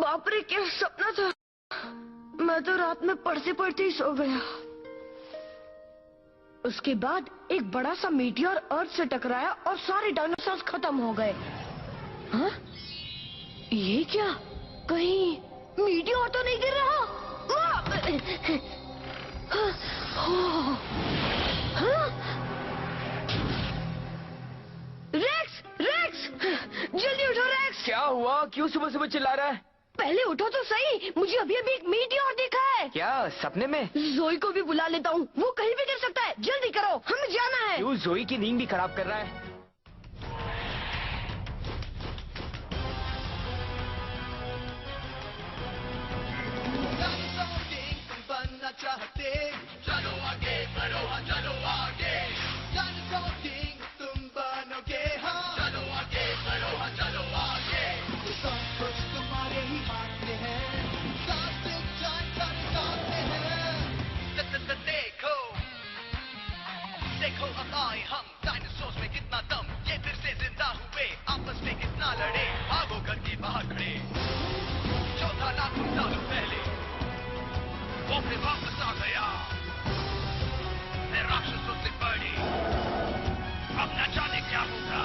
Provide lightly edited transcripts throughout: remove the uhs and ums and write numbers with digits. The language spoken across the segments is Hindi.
बाप रे, क्या सपना था। मैं तो रात में पढ़ते पढ़ते ही सो गया। उसके बाद एक बड़ा सा मीटियोर अर्थ से टकराया और सारे डायनासोर खत्म हो गए। हाँ? ये क्या? कहीं मीटियोर तो नहीं गिर रहा? रेक्स, रेक्स, जल्दी उठो रेक्स। क्या हुआ? क्यों सुबह सुबह चिल्ला रहा है? पहले उठो तो सही, मुझे अभी अभी एक मीटियोर देखा है। क्या सपने में? जोई को भी बुला लेता हूँ, वो कहीं भी गिर सकता है। जल्दी करो, हमें जाना है। क्यों जोई की नींद भी खराब कर रहा है? चाहते चलो आगे बढ़ो, हाँ चलो आगे, डायनासोर किंग तुम बनोगे, हाँ चलो आगे बढ़ो, हाँ चलो आगे, तो सब कुछ तुम्हारे ही हाथ में है, साथ साथ में है। देखो देखो अब आए हम, डायनासोर में कितना दम, ये फिर से जिंदा हुए, आपस में कितना लड़े, भागो घर के बाहर खड़े, चौथा नाखून सालों पहले वो फिर वापस आ गया, मैं राक्षसों से बड़ी, अब न जाने क्या होगा।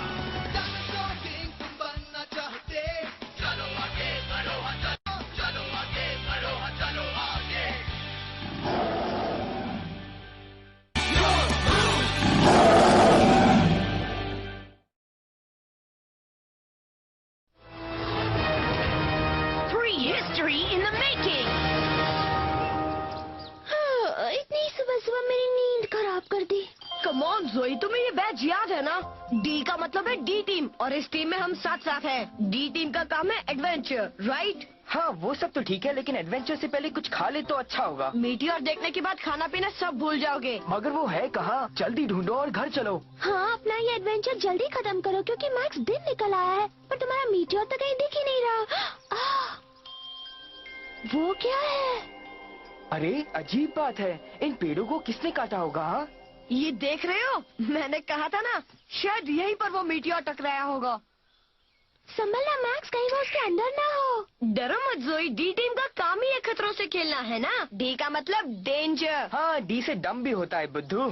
डायनासोर किंग तुम बनना चाहते, चलो आगे बढ़ो, हाँ चलो, चलो आगे बढ़ो, हाँ चलो आगे। History in the making. इतनी सुबह सुबह मेरी नींद खराब कर दी। कम ऑन जोई, तुम्हें ये बैच याद है ना? डी का मतलब है डी टीम, और इस टीम में हम साथ साथ हैं। डी टीम का काम है एडवेंचर, राइट? हाँ वो सब तो ठीक है, लेकिन एडवेंचर से पहले कुछ खा ले तो अच्छा होगा। मीटियोर देखने के बाद खाना पीना सब भूल जाओगे। मगर वो है कहाँ? जल्दी ढूंढो और घर चलो। हाँ, अपना ये एडवेंचर जल्दी खत्म करो, क्योंकि मैक्स दिन निकल आया है, पर तुम्हारा मीटियोर तो कहीं दिख ही नहीं रहा। वो क्या है? अरे अजीब बात है, इन पेड़ों को किसने काटा होगा? हाँ? ये देख रहे हो? मैंने कहा था ना, शायद यहीं पर वो मीटियोर टकराया होगा। संभलना मैक्स, कहीं वो उसके अंदर ना हो। डरो मत जोई, डी टीम का काम ही है खतरों से खेलना, है ना? डी का मतलब डेंजर। हाँ, डी से डम भी होता है बुद्धू।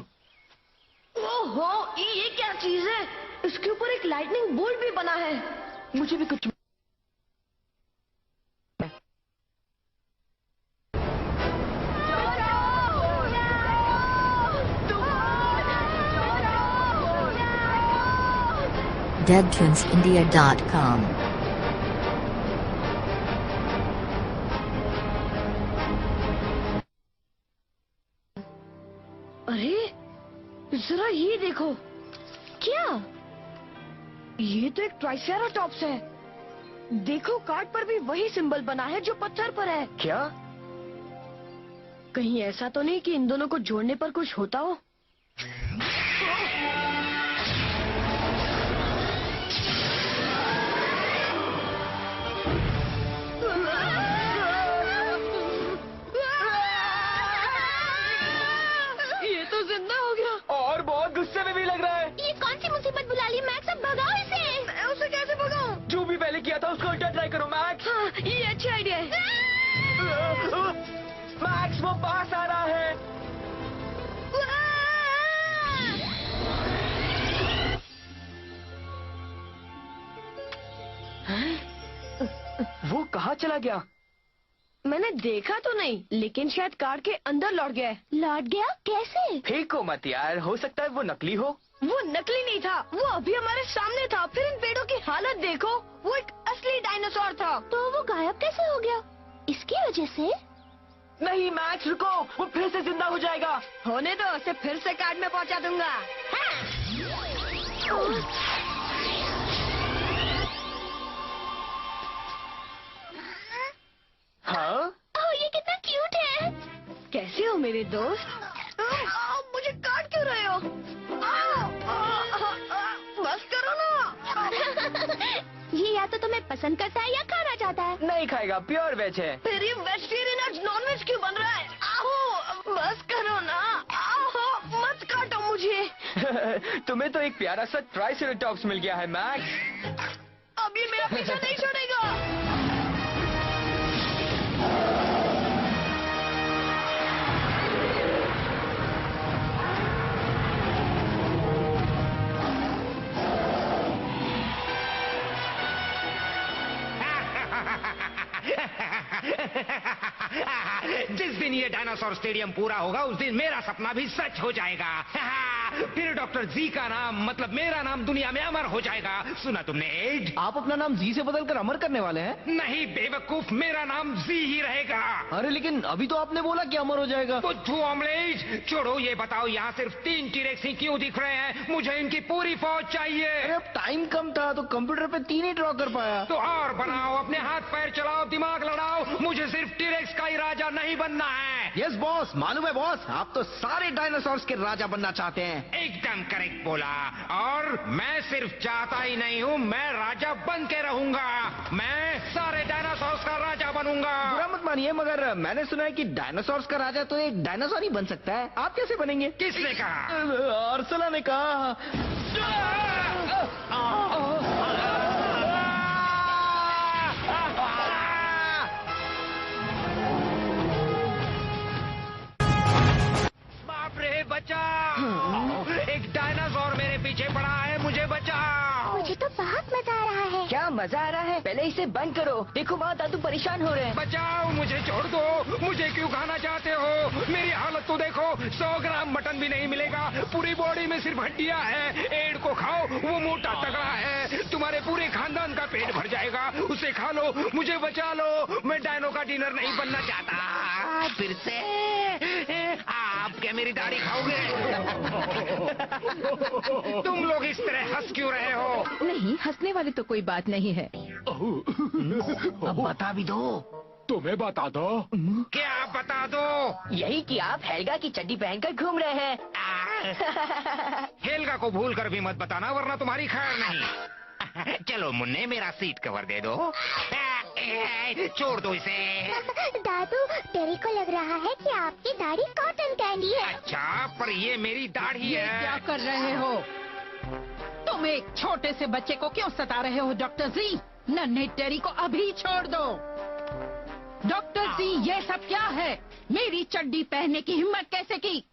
ओहो, ये क्या चीज है? इसके ऊपर एक लाइटनिंग बोल्ट भी बना है। मुझे भी कुछ deadtoonsindia.com अरे जरा ये देखो। क्या? ये तो एक ट्राइसेराटॉप्स है। देखो, कार्ड पर भी वही सिंबल बना है जो पत्थर पर है। क्या? कहीं ऐसा तो नहीं कि इन दोनों को जोड़ने पर कुछ होता हो? ये तो जिंदा हो गया और बहुत गुस्से में भी लग रहा है। ये कौन सी मुसीबत बुला ली मैक्स? अब भगाओ इसे। मैं उसे कैसे भगाऊं? जो भी पहले किया था उसको उल्टा ट्राई करो मैक्स। हाँ, ये अच्छा आइडिया है। मैक्स वो पास आ रहा है। वो कहाँ चला गया? मैंने देखा तो नहीं, लेकिन शायद कार के अंदर लौट गया है। लौट गया? कैसे? फेंको मत यार, हो सकता है वो नकली हो। वो नकली नहीं था, वो अभी हमारे सामने था। फिर इन पेड़ों की हालत देखो, वो एक असली डायनासोर था। तो वो गायब कैसे हो गया? इसकी वजह से? नहीं मैक्स रुको, वो फिर से जिंदा हो जाएगा। होने दो, उसे फिर से कार्ड में पहुंचा दूंगा। हाँ? ओह, ये कितना क्यूट है। कैसे हो मेरे दोस्त? मुझे काट क्यों रहे हो? बस करो ना। ये या तो तुम्हें पसंद करता है या खाना चाहता है। नहीं खाएगा, प्योर वेज है। फिर ये वेजिटेरियन आज नॉन वेज क्यों बन रहा है? आओ, बस करो ना। आओ, मत काटो मुझे। तुम्हें तो एक प्यारा सा ट्राइसेराटॉप्स मिल गया है मैक्स। अब ये मेरा पीछा नहीं छोड़ेगा। डायनासोर स्टेडियम पूरा होगा उस दिन मेरा सपना भी सच हो जाएगा। फिर डॉक्टर जी का नाम मतलब मेरा नाम दुनिया में अमर हो जाएगा। सुना तुमने एड? आप अपना नाम जी से बदलकर अमर करने वाले हैं? नहीं बेवकूफ, मेरा नाम जी ही रहेगा। अरे लेकिन अभी तो आपने बोला कि अमर हो जाएगा। बुद्धू ऑमलेट, छोड़ो ये बताओ यहाँ सिर्फ 3 टीरेक्स ही क्यों दिख रहे हैं? मुझे इनकी पूरी फौज चाहिए। अरे अब टाइम कम था तो कंप्यूटर पे 3 ही ड्रॉ कर पाया। तो और बनाओ, अपने हाथ पैर चलाओ, दिमाग लड़ाओ। मुझे सिर्फ टीरेक्स का ही राजा नहीं बनना है। यस बॉस, मालूम है बॉस, आप तो सारे डायनासोर्स के राजा बनना चाहते हैं। एकदम करेक्ट बोला। और मैं सिर्फ चाहता ही नहीं हूँ, मैं राजा बन के रहूंगा। मैं सारे डायनासोर्स का राजा बनूंगा। बुरा मत मानिए, मगर मैंने सुना है कि डायनासोर्स का राजा तो एक डायनासोर ही बन सकता है। आप कैसे बनेंगे? किसने कहा? अर्सला ने कहा। बाप रे, बचाओ! एक डायनासोर मेरे पीछे पड़ा है, मुझे बचाओ! मुझे तो बहुत मजा आ रहा है। क्या मजा आ रहा है? पहले इसे बंद करो। देखो वहाँ दादू परेशान हो रहे हैं। बचाओ, मुझे छोड़ दो। मुझे क्यों खाना चाहते हो? मेरी हालत तो देखो, 100 ग्राम मटन भी नहीं मिलेगा। पूरी बॉडी में सिर्फ हड्डियां हैं। एड को खाओ, वो मोटा तगड़ा है। तुम्हारे पूरे खानदान का पेट भर जाएगा। उसे खा लो, मुझे बचा लो। मैं डायनो का डिनर नहीं बनना चाहता। फिर से आप क्या मेरी दाढ़ी खाओगे? तुम लोग इस तरह हंस क्यों रहे हो? नहीं, हंसने वाली तो कोई बात नहीं है। अब बता भी दो। तुम्हें बता दो। क्या बता दो? यही कि आप हेल्गा की चड्डी पहनकर घूम रहे हैं। हेल्गा को भूल कर भी मत बताना, वरना तुम्हारी खैर नहीं। चलो मुन्ने, मेरा सीट कवर दे दो। छोड़ दो इसे। दादू, तेरे को लग रहा है कि आपकी दाढ़ी कॉटन कैंडी है। अच्छा, पर ये मेरी दाढ़ी ये क्या है। कर रहे हो? तुम एक छोटे से बच्चे को क्यों सता रहे हो डॉक्टर जी? नन्हे टेरी को अभी छोड़ दो। डॉक्टर जी, ये सब क्या है? मेरी चड्डी पहनने की हिम्मत कैसे की?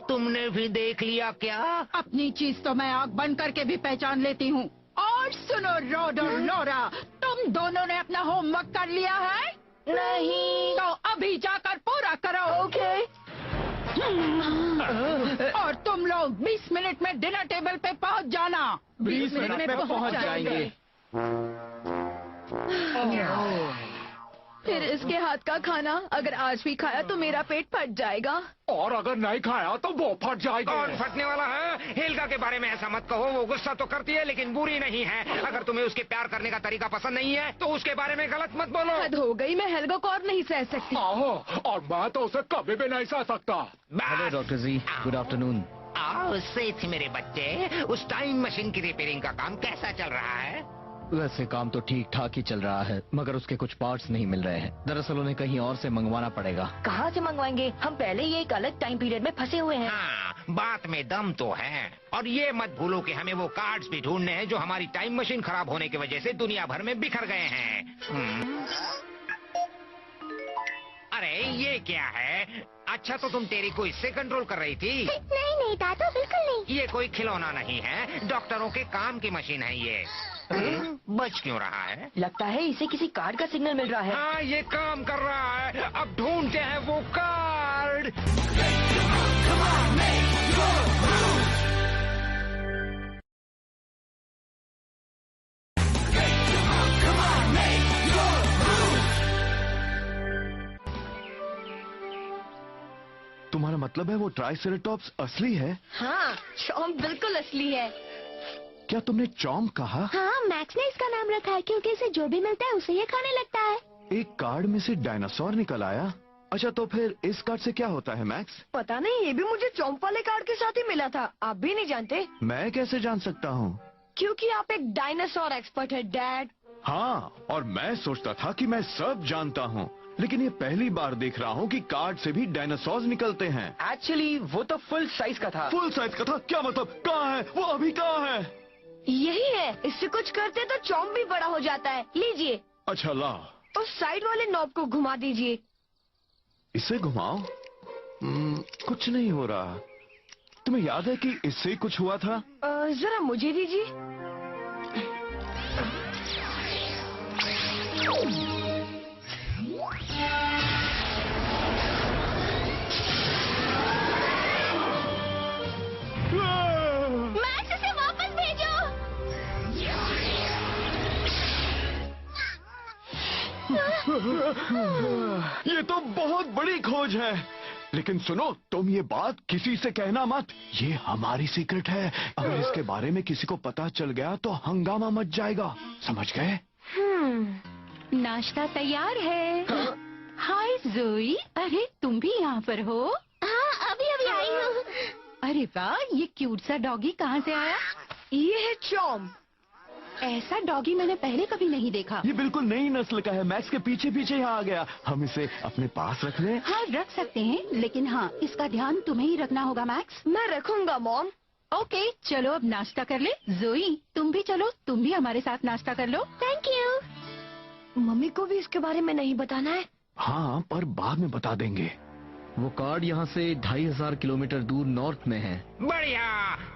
तुमने भी देख लिया क्या? अपनी चीज तो मैं आग बंद करके भी पहचान लेती हूँ। और सुनो रोड और लोरा, तुम दोनों ने अपना होमवर्क कर लिया है? नहीं। तो अभी जाकर पूरा करो। ओके। और तुम लोग 20 मिनट में डिनर टेबल पे पहुंच जाना। 20 मिनट में पहुंच जाएंगे। फिर इसके हाथ का खाना अगर आज भी खाया तो मेरा पेट फट जाएगा। और अगर नहीं खाया तो वो फट जाएगा। कौन फटने वाला है? हेल्गा के बारे में ऐसा मत कहो। वो गुस्सा तो करती है लेकिन बुरी नहीं है। अगर तुम्हें उसके प्यार करने का तरीका पसंद नहीं है तो उसके बारे में गलत मत बोलो। हद हो गई, मैं हेल्गा को और नहीं सह सकती। आहो, और मैं तो उसे कभी भी नहीं सह सकता। हेलो डॉक्टर जी, गुड आफ्टरनून। आओ सेठ मेरे बच्चे, उस टाइम मशीन की रिपेयरिंग का काम कैसा चल रहा है? वैसे काम तो ठीक ठाक ही चल रहा है, मगर उसके कुछ पार्ट्स नहीं मिल रहे हैं। दरअसल उन्हें कहीं और से मंगवाना पड़ेगा। कहाँ से मंगवाएंगे? हम पहले ही एक अलग टाइम पीरियड में फंसे हुए हैं। हाँ, बात में दम तो है। और ये मत भूलो कि हमें वो कार्ड्स भी ढूंढने हैं जो हमारी टाइम मशीन खराब होने की वजह से दुनिया भर में बिखर गए हैं। अरे ये क्या है? अच्छा, तो तुम टेरी को इससे कंट्रोल कर रही थी? नहीं नहीं दादू, बिल्कुल नहीं। ये कोई खिलौना नहीं है, डॉक्टरों के काम की मशीन है ये। बच क्यों रहा है? लगता है इसे किसी कार्ड का सिग्नल मिल रहा है। हाँ, ये काम कर रहा है। अब ढूंढते हैं वो कार्ड। तुम्हारा मतलब है वो ट्राइसेराटॉप्स असली है? हाँ, चॉम्प बिल्कुल असली है। क्या तुमने चॉम्प कहा? हाँ, मैक्स ने इसका नाम रखा है क्योंकि इसे जो भी मिलता है उसे ये खाने लगता है। एक कार्ड में से डायनासोर निकल आया। अच्छा, तो फिर इस कार्ड से क्या होता है मैक्स? पता नहीं, ये भी मुझे चॉम्प वाले कार्ड के साथ ही मिला था। आप भी नहीं जानते? मैं कैसे जान सकता हूँ? क्योंकि आप एक डायनासोर एक्सपर्ट है डैड। हाँ, और मैं सोचता था कि मैं सब जानता हूँ, लेकिन ये पहली बार देख रहा हूँ कि कार्ड से भी डायनासोर निकलते हैं। एक्चुअली वो तो फुल साइज का था। फुल साइज का था? क्या मतलब? कहाँ है वो? अभी कहाँ है? यही है, इससे कुछ करते तो चॉम्प भी बड़ा हो जाता है। लीजिए। अच्छा ला। उस साइड वाले नॉब को घुमा दीजिए। इसे घुमाओ। कुछ नहीं हो रहा। तुम्हें याद है कि इससे कुछ हुआ था? जरा मुझे दीजिए। ये तो बहुत बड़ी खोज है। लेकिन सुनो, तुम ये बात किसी से कहना मत। ये हमारी सीक्रेट है। अगर इसके बारे में किसी को पता चल गया तो हंगामा मच जाएगा, समझ गए? नाश्ता तैयार है। हाय जोई, अरे तुम भी यहाँ पर हो? हाँ, अभी अभी आई हूँ। अरे वाह, ये क्यूट सा डॉगी कहाँ से आया? ये है चॉम। ऐसा डॉगी मैंने पहले कभी नहीं देखा। ये बिल्कुल नई नस्ल का है। मैक्स के पीछे पीछे यहाँ आ गया। हम इसे अपने पास रख लें? हाँ, रख सकते हैं, लेकिन हाँ, इसका ध्यान तुम्हें ही रखना होगा मैक्स। मैं रखूंगा मॉम। ओके, चलो अब नाश्ता कर ले। जोई, तुम भी चलो, तुम भी हमारे साथ नाश्ता कर लो। Thank you. मम्मी को भी इसके बारे में नहीं बताना है। हाँ, पर बाद में बता देंगे। वो कार्ड यहाँ से 2500 किलोमीटर दूर नॉर्थ में है। बढ़िया,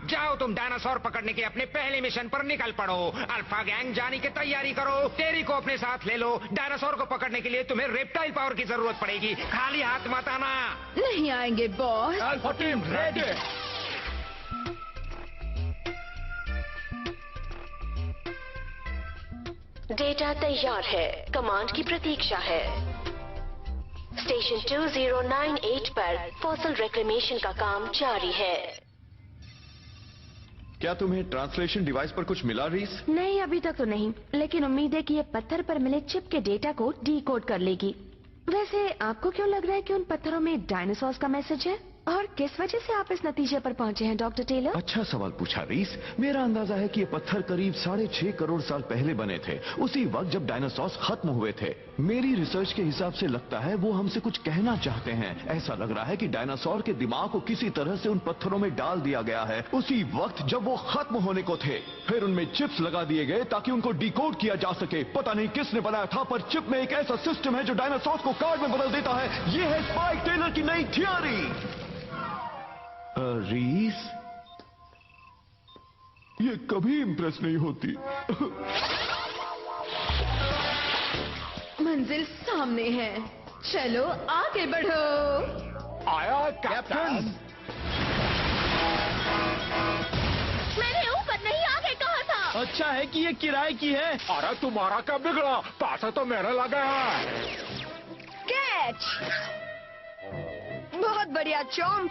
जाओ तुम डायनासोर पकड़ने के अपने पहले मिशन पर निकल पड़ो। अल्फा गैंग जाने की तैयारी करो। टेरी को अपने साथ ले लो। डायनासोर को पकड़ने के लिए तुम्हें रेप्टाइल पावर की जरूरत पड़ेगी। खाली हाथ मत आना। नहीं आएंगे boss. Alpha team ready. Data तैयार है, कमांड की प्रतीक्षा है। स्टेशन 2098 पर फॉसिल रिक्लेमेशन का काम जारी है। क्या तुम्हें ट्रांसलेशन डिवाइस पर कुछ मिला, रीस? नहीं, अभी तक तो नहीं, लेकिन उम्मीद है कि ये पत्थर पर मिले चिप के डेटा को डिकोड कर लेगी। वैसे आपको क्यों लग रहा है कि उन पत्थरों में डायनासोर्स का मैसेज है? और किस वजह से आप इस नतीजे पर पहुंचे हैं डॉक्टर टेलर? अच्छा सवाल पूछा, रीस। मेरा अंदाजा है कि ये पत्थर करीब 6.5 करोड़ साल पहले बने थे, उसी वक्त जब डायनासोर्स खत्म हुए थे। मेरी रिसर्च के हिसाब से लगता है वो हमसे कुछ कहना चाहते हैं। ऐसा लग रहा है कि डायनासोर के दिमाग को किसी तरह से उन पत्थरों में डाल दिया गया है, उसी वक्त जब वो खत्म होने को थे। फिर उनमें चिप्स लगा दिए गए ताकि उनको डिकोड किया जा सके। पता नहीं किसने बनाया था, पर चिप में एक ऐसा सिस्टम है जो डायनासोर को कार्ड में बदल देता है। ये है स्पाइक टेलर की नई थियरी। रीस, ये कभी इंप्रेस नहीं होती। मंजिल सामने है, चलो आगे बढ़ो। आया कैप्टन। मैंने ऊपर नहीं, आगे कहा था। अच्छा है कि ये किराए की है। अरे तुम्हारा क्या बिगड़ा, पैसा तो मेरा लगा है। कैच। बहुत बढ़िया चॉम।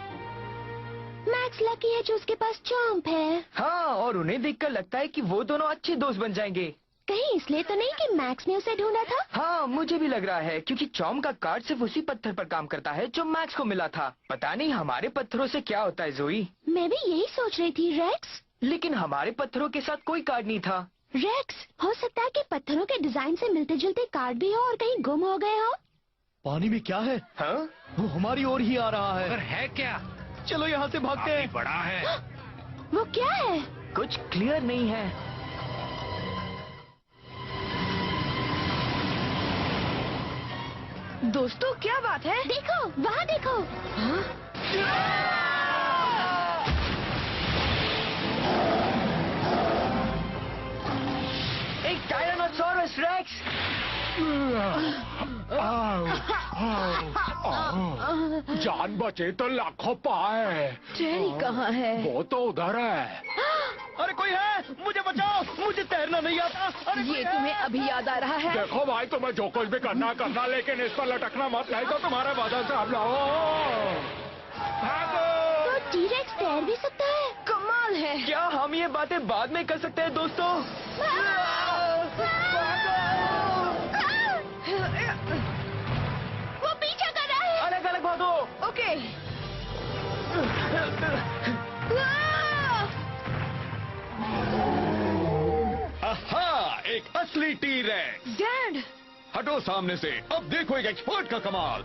मैक्स लकी है जो उसके पास चॉम्प है। हाँ, और उन्हें देखकर लगता है कि वो दोनों अच्छे दोस्त बन जाएंगे। कहीं इसलिए तो नहीं कि मैक्स ने उसे ढूंढा था? हाँ, मुझे भी लग रहा है, क्योंकि चॉम का कार्ड सिर्फ उसी पत्थर पर काम करता है जो मैक्स को मिला था। पता नहीं हमारे पत्थरों से क्या होता है जोई। मैं भी यही सोच रही थी रेक्स। लेकिन हमारे पत्थरों के साथ कोई कार्ड नहीं था। रेक्स, हो सकता है कि पत्थरों के डिजाइन से मिलते जुलते कार्ड भी हो और कहीं गुम हो गए हो। पानी में क्या है? हाँ? वो हमारी ओर ही आ रहा है। पर है क्या? चलो यहाँ से भागते हैं। बड़ा है। वो क्या है? कुछ क्लियर नहीं है। दोस्तों क्या बात है? देखो, वहाँ देखो। एक टायरानोसॉरस रेक्स। जान बचे तो लाखों पाए। टेरी कहाँ है? वो तो उधर है। अरे कोई है? मुझे बचाओ, मुझे तैरना नहीं आता। अरे ये तुम्हें अभी याद आ रहा है? देखो भाई, तुम्हें जो कुछ भी करना करना, लेकिन इस पर लटकना मत, नहीं तो तुम्हारे बदल से हम लोग भागो। तो टी-रेक्स तैर भी सकता है? कमाल है। क्या हम ये बातें बाद में कर सकते हैं दोस्तों? वो पीछा कर रहा है। अलग अलग भागो। ओके। आहा, एक असली टी-रेक्स। डैड। हटो सामने से। अब देखो एक एक्सपर्ट का कमाल।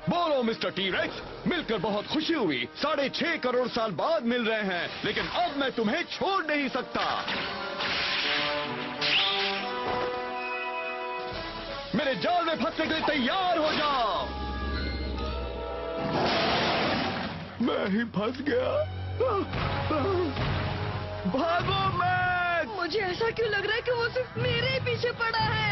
बोलो मिस्टर टी-रेक्स, मिलकर बहुत खुशी हुई। 6.5 करोड़ साल बाद मिल रहे हैं, लेकिन अब मैं तुम्हें छोड़ नहीं सकता। मेरे जाल में फंसने के लिए तैयार हो जाओ। मैं ही फंस गया। भागो मैक्स। मुझे ऐसा क्यों लग रहा है कि वो सिर्फ मेरे ही पीछे पड़ा है?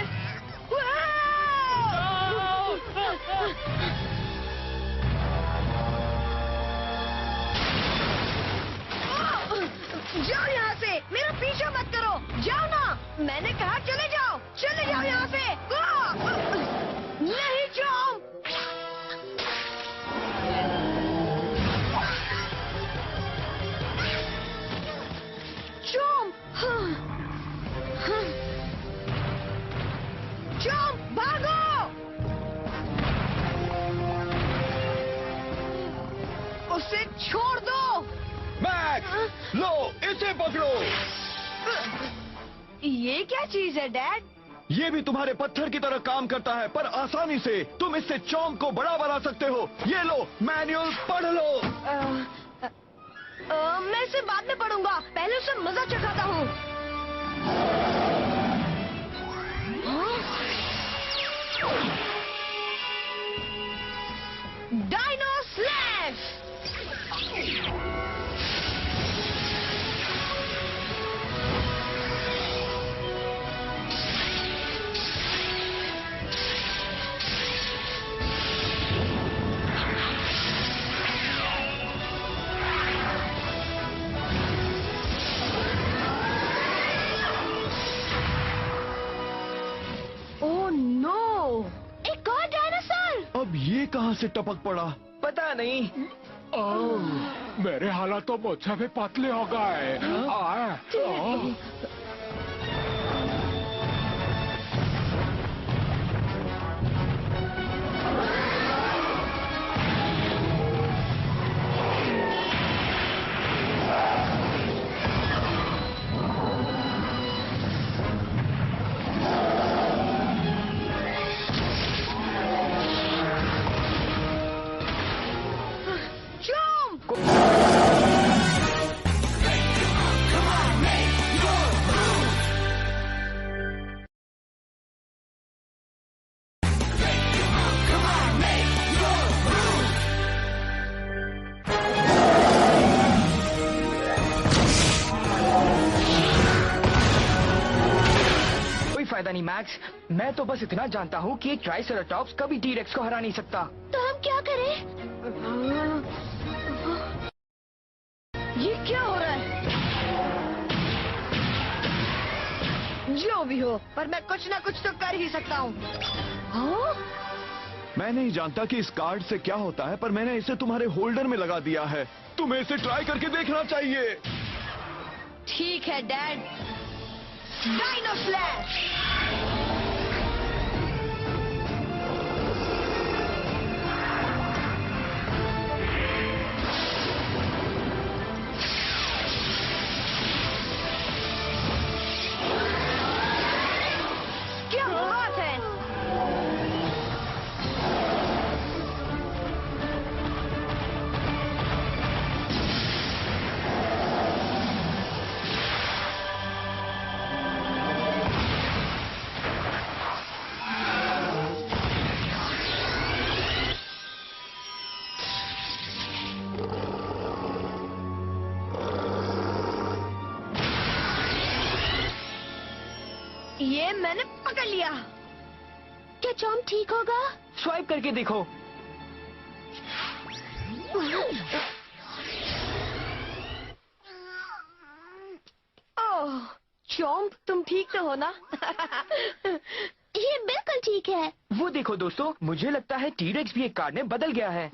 जाओ यहाँ से, मेरा पीछा मत करो। जाओ ना, मैंने कहा चले जाओ, चले जाओ यहाँ से। उसे छोड़ दो। मैक्स, लो इसे पकड़ो। ये क्या चीज है डैड? ये भी तुम्हारे पत्थर की तरह काम करता है, पर आसानी से। तुम इससे चौंक को बड़ा बना सकते हो। ये लो, मैनुअल पढ़ लो। मैं इसे बाद में पढ़ूंगा, पहले उसे मजा चखाता हूँ। Dino slash! Oh no! एक और डायनासोर! अब ये कहाँ से टपक पड़ा? पता नहीं। मेरे हालात तो मुझसे भी पतले हो गए। फायदा नहीं मैक्स, मैं तो बस इतना जानता हूँ कि एक ट्राइसेराटॉप्स कभी टी-रेक्स को हरा नहीं सकता। तो हम क्या करें? ये क्या हो रहा है? जो भी हो, पर मैं कुछ ना कुछ तो कर ही सकता हूँ। हाँ? मैं नहीं जानता कि इस कार्ड से क्या होता है, पर मैंने इसे तुम्हारे होल्डर में लगा दिया है। तुम्हें इसे ट्राई करके देखना चाहिए। ठीक है डैड। Dino slash! क्या बात है? ये मैंने पकड़ लिया। क्या चॉम ठीक होगा? स्वाइप करके देखो। ओह, चॉम्प तुम ठीक तो हो ना? ये बिल्कुल ठीक है। वो देखो दोस्तों, मुझे लगता है टी-रेक्स भी एक कार्ड में बदल गया है।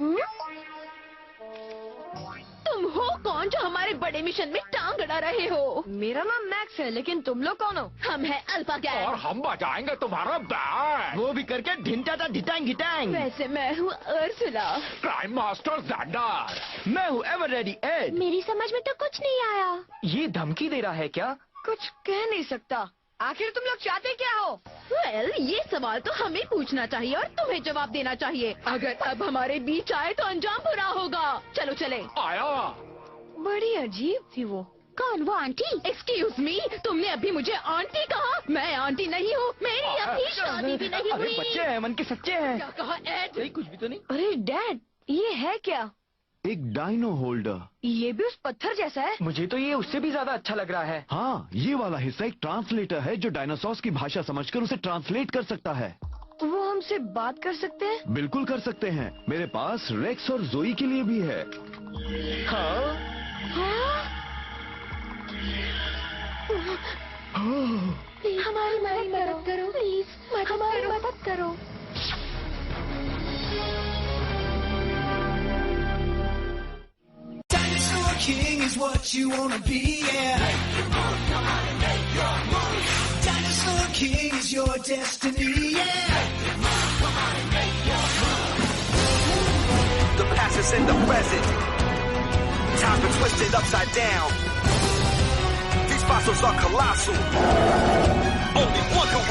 तुम हो कौन जो हमारे बड़े मिशन में टांग अड़ा रहे हो? मेरा नाम मैक्स है, लेकिन तुम लोग कौन हो? हम हैं अल्फा गैंग। और हम बजाएंगे तुम्हारा बैंड। वो भी करके ढिंटा ढिटांग घिटांग। वैसे मैं हूँ अर्सुला। Crime master ज़ेंडर। मैं हूँ एवर रेडी एड। मेरी समझ में तो कुछ नहीं आया। ये धमकी दे रहा है क्या? कुछ कह नहीं सकता। आखिर तुम लोग चाहते क्या हो? वेल, ये सवाल तो हमें पूछना चाहिए और तुम्हें जवाब देना चाहिए। अगर अब हमारे बीच आए तो अंजाम बुरा होगा। चलो चले। आया। बड़ी अजीब थी वो। कौन? वो आंटी? एक्सक्यूज मी, तुमने अभी मुझे आंटी कहा? मैं आंटी नहीं हूँ, मेरी अभी शादी भी नहीं अरे हुई। बच्चे हैं, मन के सच्चे हैं। क्या कहा एड? नहीं, कुछ भी तो नहीं। अरे डैड, ये है क्या? एक डायनो होल्डर। ये भी उस पत्थर जैसा है। मुझे तो ये उससे भी ज्यादा अच्छा लग रहा है। हाँ, ये वाला हिस्सा एक ट्रांसलेटर है जो डायनासोर्स की भाषा समझकर उसे ट्रांसलेट कर सकता है। वो हमसे बात कर सकते हैं? बिल्कुल कर सकते हैं। मेरे पास रेक्स और जोई के लिए भी है। हाँ? हमारी मदद करो प्लीज, हमारी मदद करो। Dinosaur King is what you wanna be, yeah. Dinosaur King is your destiny, yeah. The past is in the present. Time's been twisted upside down. These fossils are colossal. Only one can